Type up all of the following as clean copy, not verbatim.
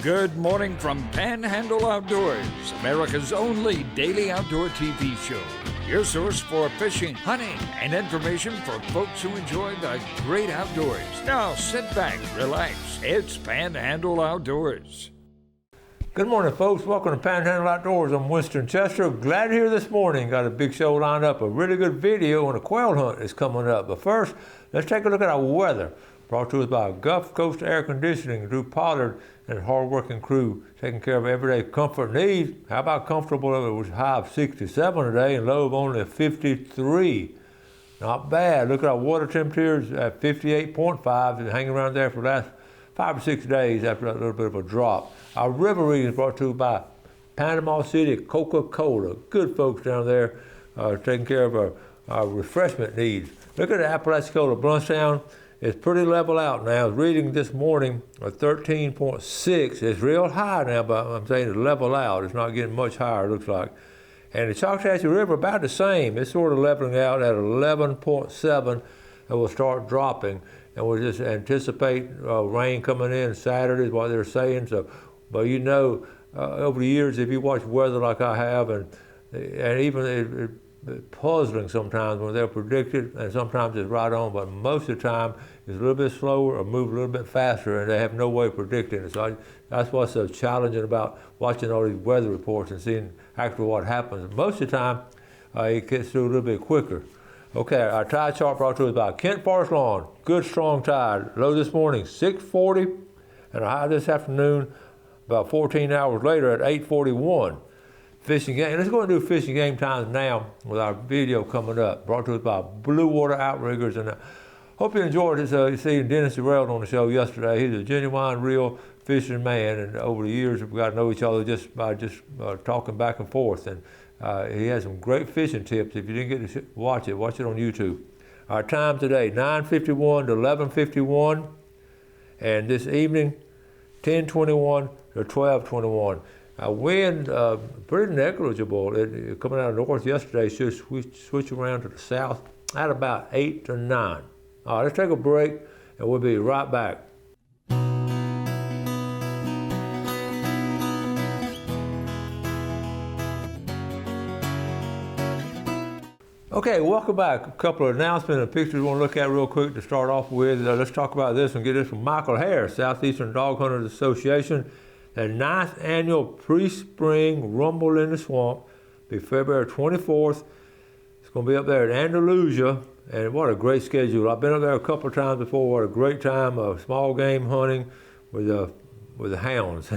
Good morning from Panhandle Outdoors, America's only daily outdoor TV show. Your source for fishing, hunting, and information for folks who enjoy the great outdoors. Now sit back, relax. It's Panhandle Outdoors. Good morning, folks. Welcome to Panhandle Outdoors. I'm Winston Chester. Glad you're here this morning. Got a big show lined up. A really good video on a quail hunt is coming up. But first, let's take a look at our weather. Brought to us by Gulf Coast Air Conditioning, Drew Pollard, and a hard-working crew taking care of everyday comfort needs. How about comfortable? It was high of 67 today and low of only 53. Not bad. Look at our water temperatures at 58.5. It's hanging around there for the last 5 or 6 days after that little bit of a drop. Our river readings brought to you by Panama City Coca-Cola. Good folks down there taking care of our refreshment needs. Look at the Apalachicola Bluntstown. It's pretty level out now. It's reading this morning at 13.6. It's real high now, but I'm saying it's level out. It's not getting much higher, it looks like. And the Choctaw River about the same. It's sort of leveling out at 11.7, and will start dropping. And we'll just anticipate rain coming in Saturday is what they're saying. So, but you know, over the years, if you watch weather like I have, and even it's puzzling sometimes when they're predicted, and sometimes it's right on, but most of the time it's a little bit slower or move a little bit faster, and they have no way of predicting it. So that's what's so challenging about watching all these weather reports and seeing actually what happens. Most of the time, it gets through a little bit quicker. Okay, our tide chart brought to us by Kent Forest Lawn. Good strong tide. Low this morning, 640, and a high this afternoon, about 14 hours later at 841. Fishing game. Let's go and do fishing game times now with our video coming up. Brought to us by Blue Water Outriggers. And I hope you enjoyed this. You see Dennis Durrell on the show yesterday. He's a genuine, real fishing man. And over the years, we've got to know each other just by talking back and forth. And he has some great fishing tips. If you didn't get to watch it on YouTube. Our time today, 9:51 to 11:51. And this evening, 10:21 to 12:21. Wind, pretty negligible. Coming out of the north yesterday, should switch around to the south at about 8 to 9. All right, let's take a break, and we'll be right back. Okay, welcome back. A couple of announcements and pictures we want to look at real quick to start off with. Let's talk about this and get this from Michael Harris, Southeastern Dog Hunters Association. The 9th annual pre-spring Rumble in the Swamp be February 24th. It's going to be up there at Andalusia, and what a great schedule. I've been up there a couple of times before. What a great time of small game hunting with the hounds,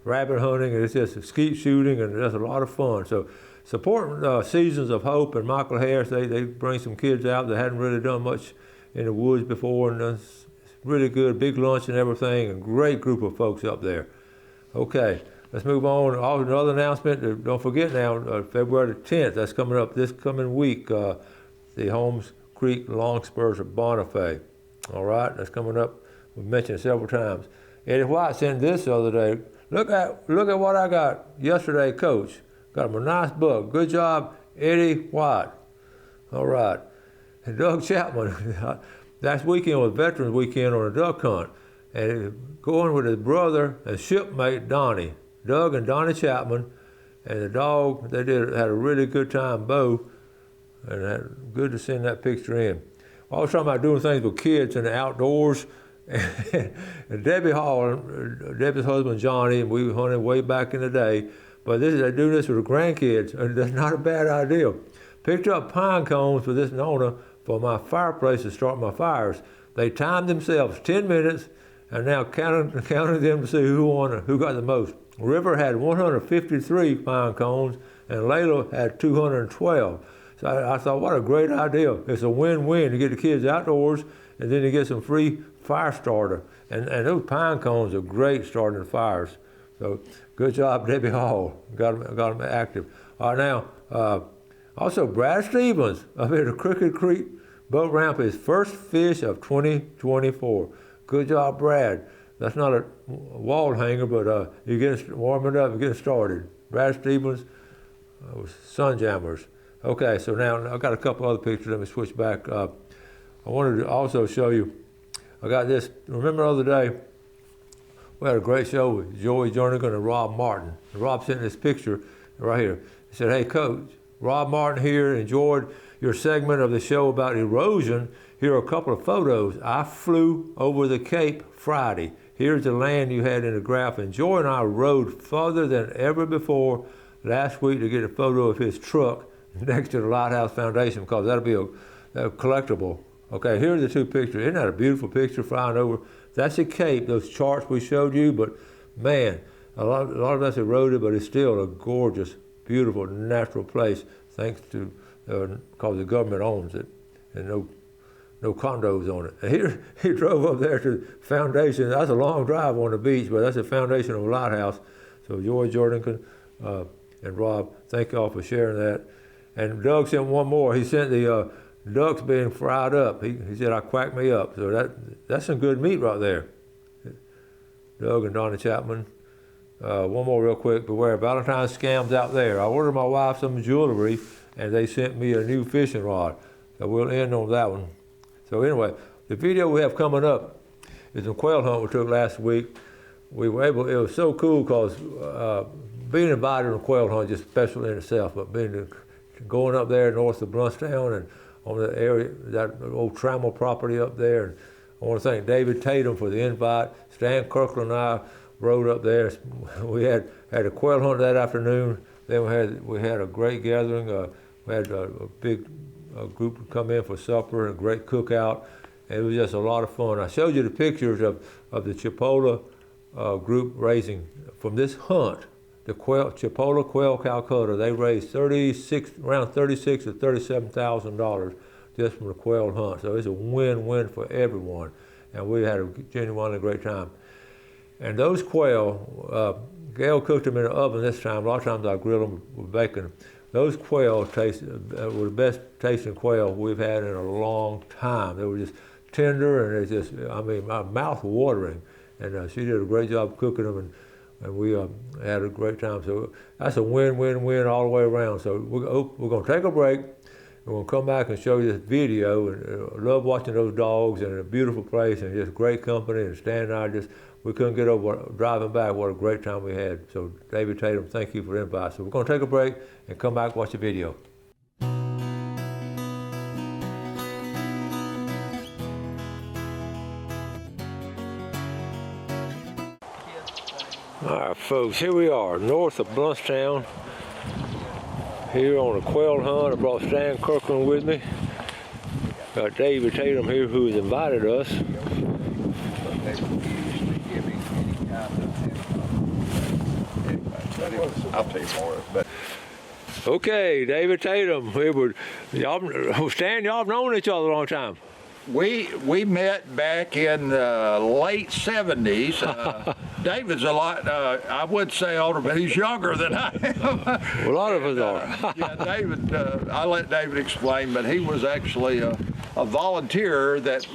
rabbit hunting, and it's just skeet shooting, and that's a lot of fun. So support Seasons of Hope and Michael Harris. They bring some kids out that hadn't really done much in the woods before, and it's really good, big lunch and everything, and great group of folks up there. Okay, let's move on. Also, another announcement, don't forget now, February the 10th, that's coming up this coming week, the Holmes Creek Long Spurs of Bonifay. All right, that's coming up. We've mentioned it several times. Eddie White sent this the other day. Look at what I got yesterday, Coach. Got him a nice buck. Good job, Eddie White. All right. And Doug Chapman, last weekend was Veterans Weekend on a duck hunt. And going with his brother and shipmate Donnie, Doug and Donnie Chapman, and the dog, they had a really good time, Bo, and good to send that picture in. I was talking about doing things with kids in the outdoors, and Debbie Hall, Debbie's husband Johnny, and we hunted way back in the day, but they're doing this with the grandkids, and that's not a bad idea. Picked up pine cones for this Nona for my fireplace to start my fires. They timed themselves 10 minutes, and now counting them to see who won, who got the most. River had 153 pine cones, and Layla had 212. So I thought, what a great idea. It's a win-win. You get the kids outdoors, and then you get some free fire starter. And those pine cones are great starting fires. So good job, Debbie Hall. Got them active. All right, now, also Brad Stevens up here at Crooked Creek Boat Ramp, his first fish of 2024. Good job, Brad. That's not a wall hanger, but you're getting warming up, you're getting started. Brad Stevens with Sunjammers. Okay, so now I've got a couple other pictures. Let me switch back. I wanted to also show you, I got this, remember the other day, We had a great show with Joey Jernigan and Rob Martin. And Rob sent this picture right here. He said, "Hey, Coach, Rob Martin here, enjoyed your segment of the show about erosion. Here are a couple of photos. I flew over the Cape Friday. Here's the land you had in the graph. And Joey and I rode further than ever before last week to get a photo of his truck next to the Lighthouse Foundation, because that'll be a collectible." Okay, here are the two pictures. Isn't that a beautiful picture flying over? That's the Cape, those charts we showed you, but man, a lot of that's eroded, but it's still a gorgeous, beautiful, natural place, thanks to, because the government owns it, and no condos on it. And here, he drove up there to the foundation. That's a long drive on the beach, but that's the foundation of a lighthouse. So George Jordan and Rob, thank y'all for sharing that. And Doug sent one more. He sent the ducks being fried up. He said, "I quacked me up." So that's some good meat right there. Doug and Donnie Chapman. One more real quick. Beware Valentine's scams out there. I ordered my wife some jewelry, and they sent me a new fishing rod. So we'll end on that one. So anyway, the video we have coming up is a quail hunt we took last week. We were able, it was so cool because being invited on a quail hunt is just special in itself, but going up there north of Bluntstown and on the area, that old Trammell property up there. And I want to thank David Tatum for the invite. Stan Kirkland and I rode up there. We had a quail hunt that afternoon. Then we had a great gathering. We had a big group come in for supper and a great cookout. It was just a lot of fun. I showed you the pictures of the Chipola group raising from this hunt. The Chipola Quail Calcutta, they raised around $36,000 to $37,000 just from the quail hunt. So it's a win-win for everyone, and we had a genuinely great time. And those quail, Gail cooked them in the oven this time. A lot of times I grill them with bacon. Those quail were the best tasting quail we've had in a long time. They were just tender, and my mouth watering. And she did a great job cooking them, and we had a great time. So that's a win-win-win all the way around. So we're going to take a break. We're going to come back and show you this video. And I love watching those dogs, and a beautiful place, and just great company. And Stan and I we couldn't get over driving back. What a great time we had. So David Tatum, thank you for the invite. So we're going to take a break and come back and watch the video. All right, folks, here we are, north of Bluntstown, here on a quail hunt. I brought Stan Kirkland with me. Got David Tatum here, who's invited us. I'll tell you more. But Okay, David Tatum. Stan, y'all have known each other a long time. we met back in the late 70s. David's a lot, I would say older, but he's younger than I am. Well, a lot of us are. Yeah, David, I'll let David explain, but he was actually a volunteer that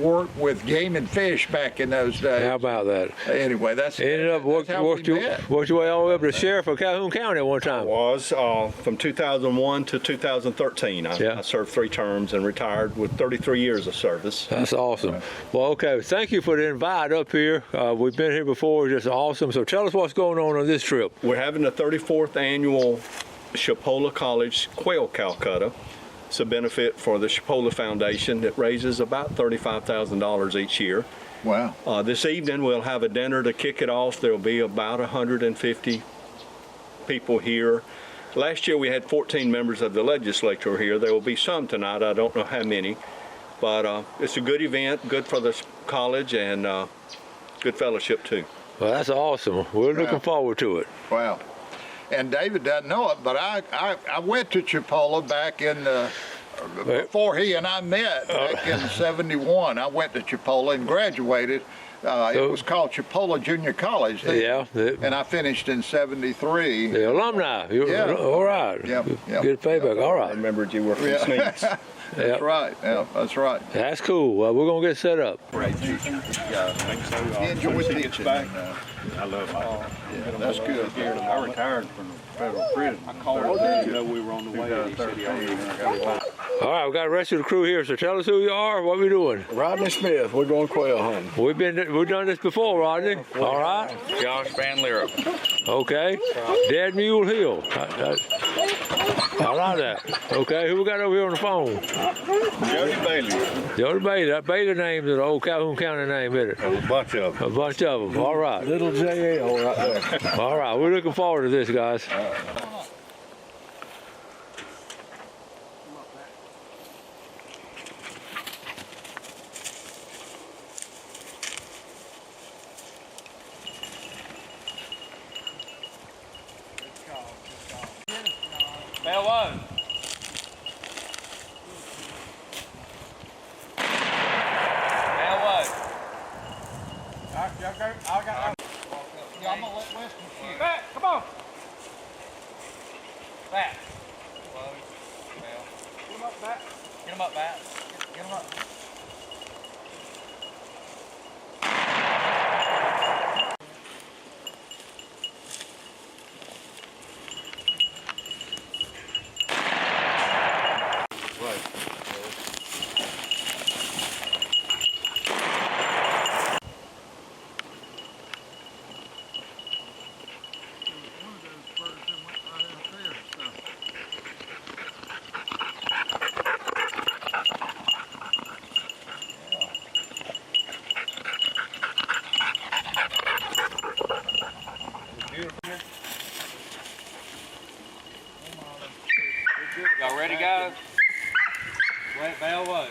worked with Game and Fish back in those days. How about that? Anyway, that's Worked your way all the way up to the sheriff of Calhoun County at one time. Was from 2001 to 2013. I served 3 terms and retired with 33 years of service. That's awesome. Well, okay, thank you for the invite up here. We've been here before, it's just awesome. So tell us what's going on this trip. We're having the 34th annual Chipola College Quail Calcutta. It's a benefit for the Chipola Foundation that raises about $35,000 each year. Wow. This evening we'll have a dinner to kick it off. There'll be about 150 people here. Last year we had 14 members of the legislature here. There will be some tonight. I don't know how many. But it's a good event, good for the college, and good fellowship too. Well, that's awesome. We're looking forward to it. Wow. And David doesn't know it, but I went to Chipola back in before he and I met back in '71. I went to Chipola and graduated. It was called Chipola Junior College. And I finished in '73. The alumni. Yeah. All right. Yeah. Good payback. All right. I remembered you were from Sneaks. That's right. Yeah, that's right. That's cool. Well, we're gonna get set up. Great teacher. Yeah, thanks so much. Enjoy teaching. I love it. That's good. I retired from the federal prison. I called him. We were on the way. He said he already got All right, we got the rest of the crew here, so tell us who you are, what we doing. Rodney Smith, we're going quail hunting. We've done this before, Rodney. All right. Josh Van Leer. Okay. Dead Mule Hill. I like that. Okay, who we got over here on the phone? Jody Bailey. Jody Bailey. That Bailey name's an old Calhoun County name, isn't it? A bunch of them. A bunch of them. All right. Little JL right there. All right, we're looking forward to this, guys. Bell one. Bell one. I got Yeah, I'm gonna let Weston shoot. back. Come on. Back. Bell. Get him up, back. Get him up, back. Get him up. Y'all ready, guys? Wait, Bell one.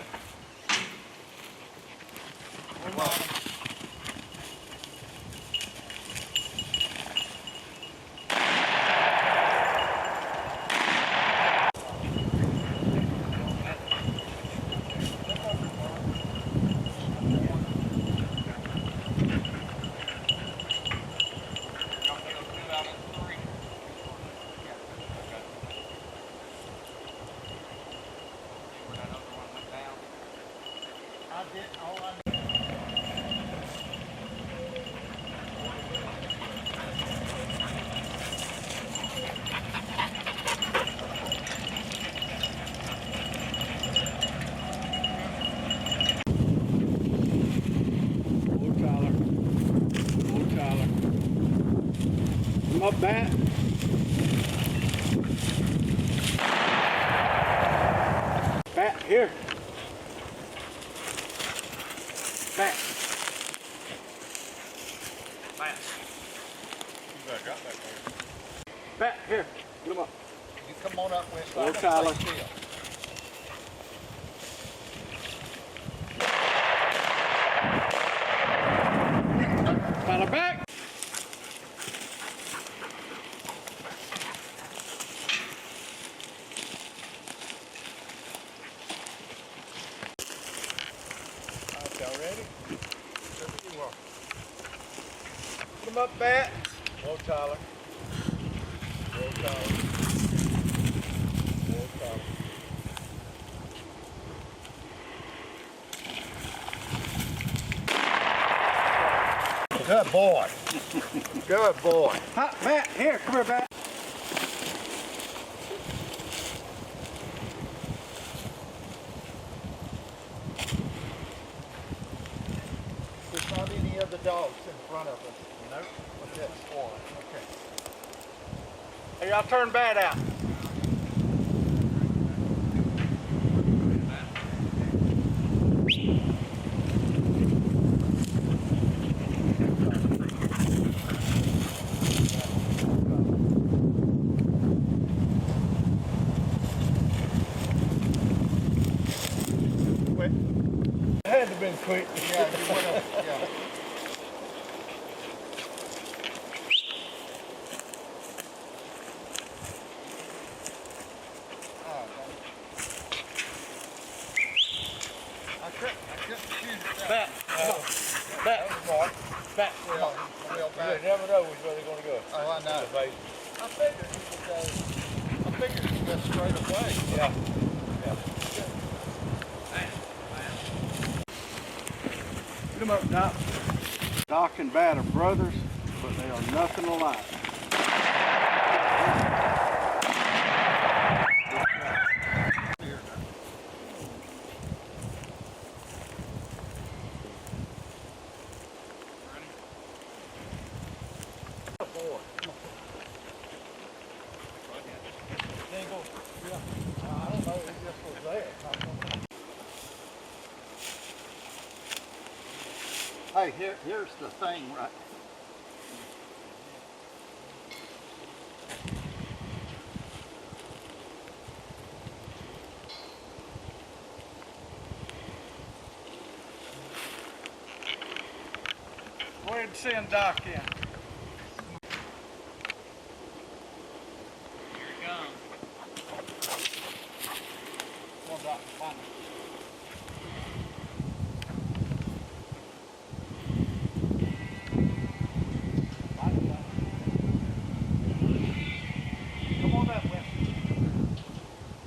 Come up, bat. Bat, here. Bat. Bat, here. Get him up. You come on up, Weston. Old Tyler. Tyler, back. Y'all ready? Put him up, bat. Whoa, Tyler. Whoa, Tyler. Whoa, Tyler. Good boy. Good boy. Hot, bat, here. Come here, bat. There's not any other dogs in front of us. Nope. That's one. Okay. Hey, y'all turn bat out. It had to have been quick. Yeah, you went up. Yeah. I couldn't shoot it. Bat. Bat. Bat. Well, You never know which way they're going to go. Oh, I know. I figured he would go. I figured he'd go straight away. Yeah. Get them up, Doc. Doc and Bat are brothers, but they are nothing alike. Hey, here's the thing, right? Go ahead and send Doc in. Come on, Doc, find him. Come on that way.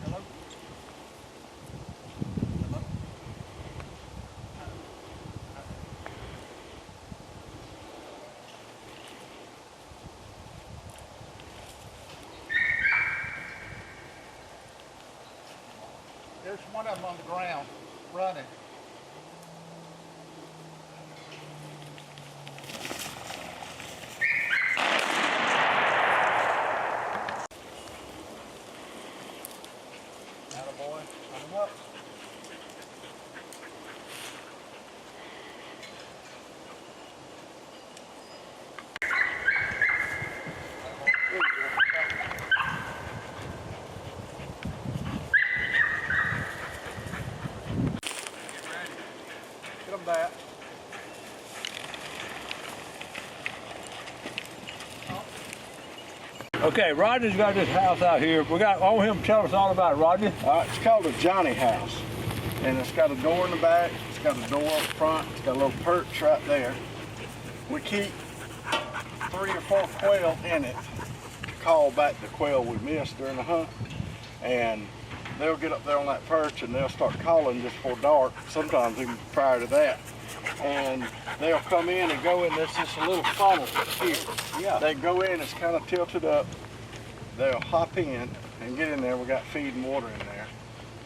Hello? Hello? There's one of them on the ground, running. Attaboy, run him up. Get him back. Okay, Roger's got this house out here. I want him to tell us all about it, Roger. It's called a Johnny house, and it's got a door in the back, it's got a door up front, it's got a little perch right there. We keep 3 or 4 quail in it to call back the quail we missed during the hunt, and they'll get up there on that perch and they'll start calling just before dark, sometimes even prior to that. And they'll come in and go in, there's just a little funnel here. Yeah. They go in, it's kind of tilted up. They'll hop in and get in there. We got feed and water in there.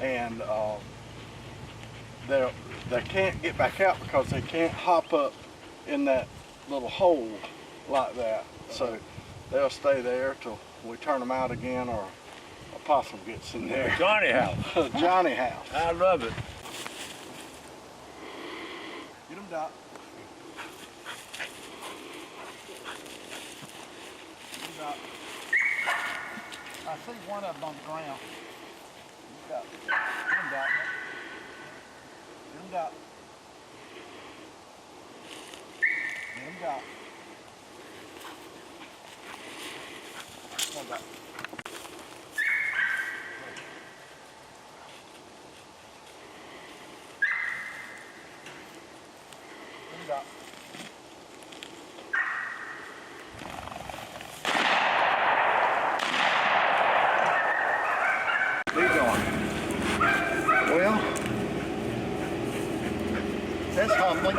And they can't get back out because they can't hop up in that little hole like that. So they'll stay there till we turn them out again or a possum gets in there. Johnny house. Johnny house. I love it. Get them, Doc. Get 'em, Doc. I see one of them on the ground. Get 'em, Doc. Get 'em, Doc. Get 'em, Doc. Come on, Doc. Get 'em, Doc. What are you doing? Well, that's humbling.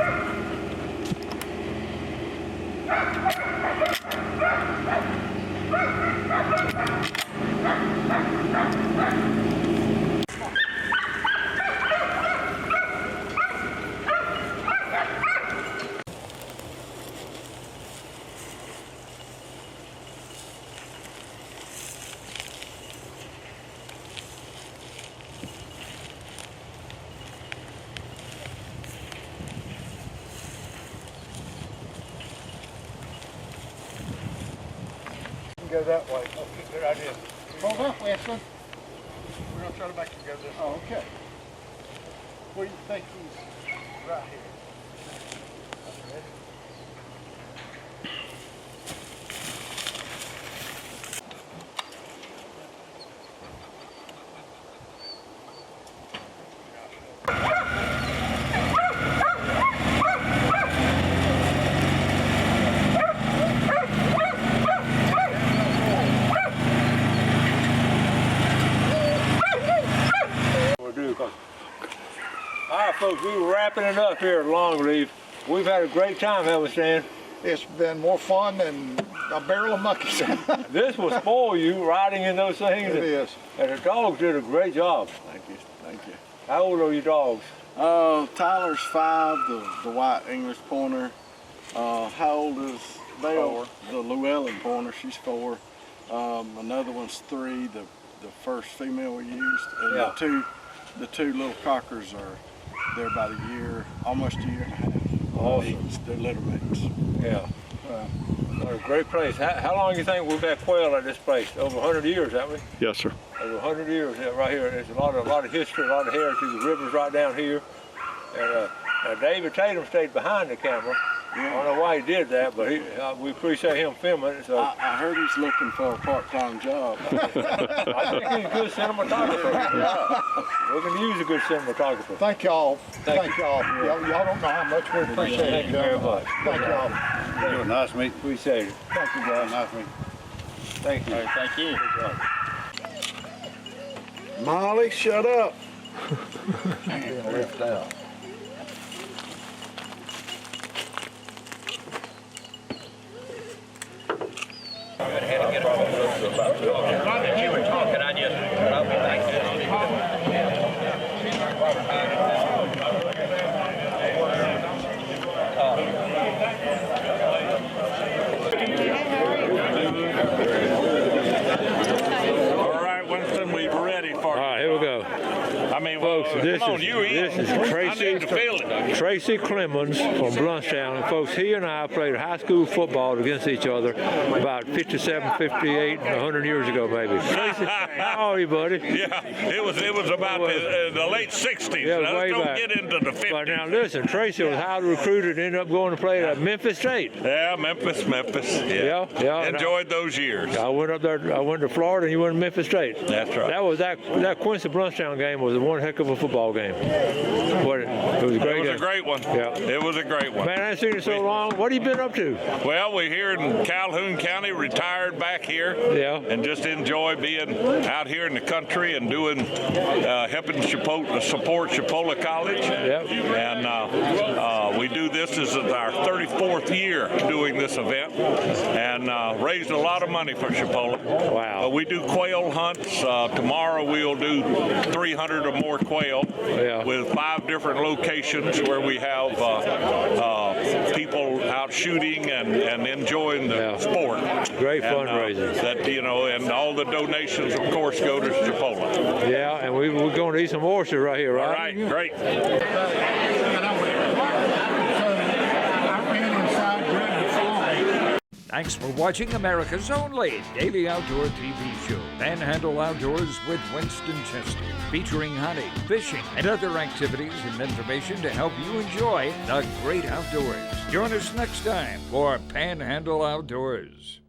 Go that way. Okay, good idea. Hold up, Winston. We're gonna try to make him go this way. Oh, okay. Where do you think he's? Right here. All right, folks, we're wrapping it up here at Longleaf. We've had a great time, haven't we, Stan? It's been more fun than a barrel of monkeys. This will spoil you riding in those things. It is. And the dogs did a great job. Thank you. Thank you. How old are your dogs? Tyler's 5, the white English pointer. How old is Belle? 4. The Llewellyn pointer, she's 4. Another one's 3, the first female we used. And Yeah. the two little cockers they're about a year, almost a year and a half. Awesome. The littermates. Yeah. What a great place. How long do you think we've had quail at this place? Over 100 years, haven't we? Yes, sir. Over 100 years right here. There's a lot of history, a lot of heritage. The river's right down here. And David Tatum stayed behind the camera. I don't know why he did that, but we appreciate him filming it. So I heard he's looking for a part-time job. I think he's a good cinematographer. Yeah. We can use a good cinematographer. Thank y'all. Thank Y'all. Y'all don't know how much we appreciate it. Thank you very much. Thank y'all. Nice to meet you. Appreciate it. Thank you, guys. Nice to meet Thank you. All right, thank you. you. Molly, shut up. Being left out. You were talking, I just wrote it like this. All right, Winston, we're ready for All right, here we go. I mean, Folks, this come on, is you in. this is I need to feel it. Tracy Clemens from Bluntstown. And folks, he and I played high school football against each other about 57, 58, 100 years ago, maybe. Tracy, how are you, buddy? Yeah, it was about the late 60s. Yeah, Let's way don't back. get into the 50s. But now listen, Tracy was highly recruited and ended up going to play at Memphis State. Yeah, Memphis. Yeah. Enjoyed those years. I went up there. I went to Florida, and you went to Memphis State. That's right. That Quincy Bluntstown game was one heck of a football game. But it was a great It was game. a great one. Yeah. It was a great one. Man, I ain't seen you so long. What have you been up to? Well, we're here in Calhoun County, retired back here. Yeah. And just enjoy being out here in the country and doing, helping support Chipola College. Yep. And we do this. This is our 34th year doing this event, and raised a lot of money for Chipola. Wow. We do quail hunts. Tomorrow we'll do 300 or more quail with 5 different locations where we have people out shooting and enjoying the sport. Great And, fundraising. and all the donations, of course, go to Chipola. Yeah, and we're going to eat some oysters right here, right? All right, great. Thanks for watching America's only daily outdoor TV show, Panhandle Outdoors with Winston Chester, featuring hunting, fishing, and other activities and information to help you enjoy the great outdoors. Join us next time for Panhandle Outdoors.